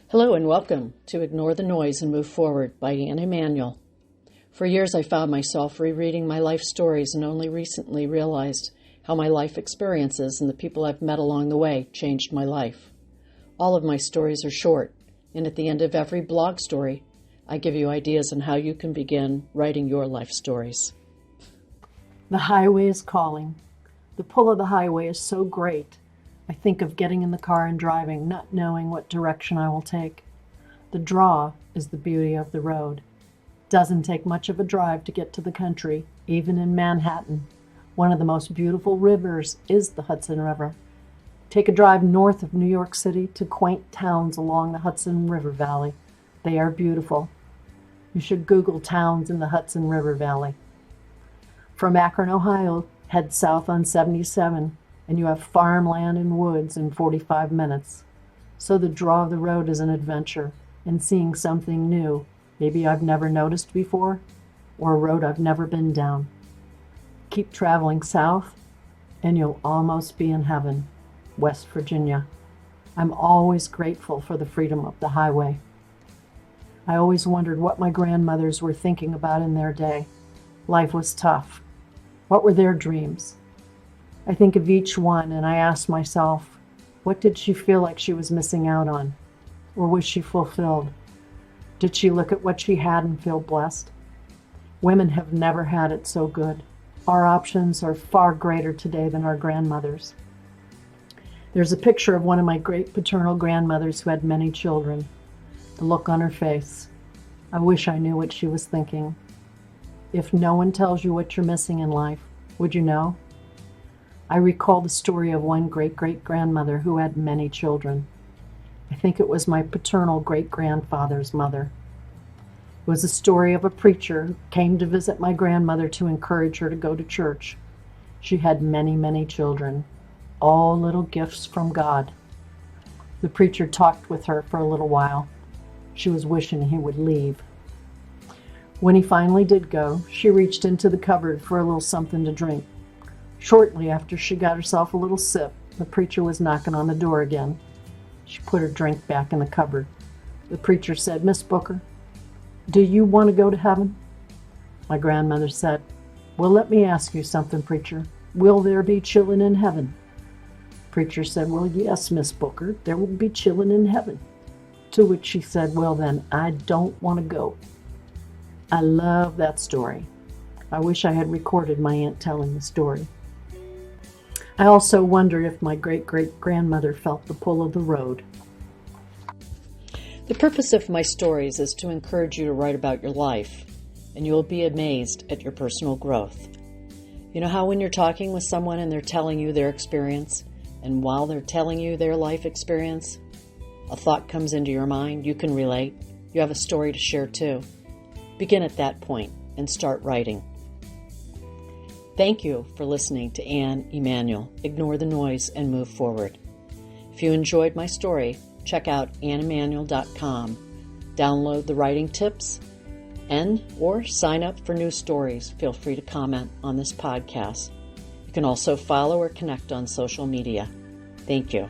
Hello and welcome to Ignore the Noise and Move Forward by Anne Emanuel. For years I found myself rereading my life stories and only recently realized how my life experiences and the people I've met along the way changed my life. All of my stories are short, and at the end of every blog story, I give you ideas on how you can begin writing your life stories. The highway is calling. The pull of the highway is so great. I think of getting in the car and driving, not knowing what direction I will take. The draw is the beauty of the road. Doesn't take much of a drive to get to the country, even in Manhattan. One of the most beautiful rivers is the Hudson River. Take a drive north of New York City to quaint towns along the Hudson River Valley. They are beautiful. You should Google towns in the Hudson River Valley. From Akron, Ohio, head south on 77. And you have farmland and woods in 45 minutes. So the draw of the road is an adventure and seeing something new, maybe I've never noticed before, or a road I've never been down. Keep traveling south, and you'll almost be in heaven, West Virginia. I'm always grateful for the freedom of the highway. I always wondered what my grandmothers were thinking about in their day. Life was tough. What were their dreams? I think of each one and I ask myself, what did she feel like she was missing out on? Or was she fulfilled? Did she look at what she had and feel blessed? Women have never had it so good. Our options are far greater today than our grandmothers. There's a picture of one of my great paternal grandmothers who had many children. The look on her face. I wish I knew what she was thinking. If no one tells you what you're missing in life, would you know? I recall the story of one great-great-grandmother who had many children. I think it was my paternal great-grandfather's mother. It was a story of a preacher who came to visit my grandmother to encourage her to go to church. She had many, many children, all little gifts from God. The preacher talked with her for a little while. She was wishing he would leave. When he finally did go, she reached into the cupboard for a little something to drink. Shortly after she got herself a little sip, the preacher was knocking on the door again. She put her drink back in the cupboard. The preacher said, "Miss Booker, do you want to go to heaven?" My grandmother said, "Well, let me ask you something, preacher. Will there be children in heaven?" Preacher said, "Well, yes, Miss Booker, there will be children in heaven." To which she said, "Well, then, I don't want to go." I love that story. I wish I had recorded my aunt telling the story. I also wondered if my great-great-grandmother felt the pull of the road. The purpose of my stories is to encourage you to write about your life, and you will be amazed at your personal growth. You know how when you're talking with someone and they're telling you their experience, and while they're telling you their life experience, a thought comes into your mind, you can relate, you have a story to share too. Begin at that point and start writing. Thank you for listening to Anne Emanuel. Ignore the noise and move forward. If you enjoyed my story, check out anneemanuel.com. Download the writing tips or sign up for new stories. Feel free to comment on this podcast. You can also follow or connect on social media. Thank you.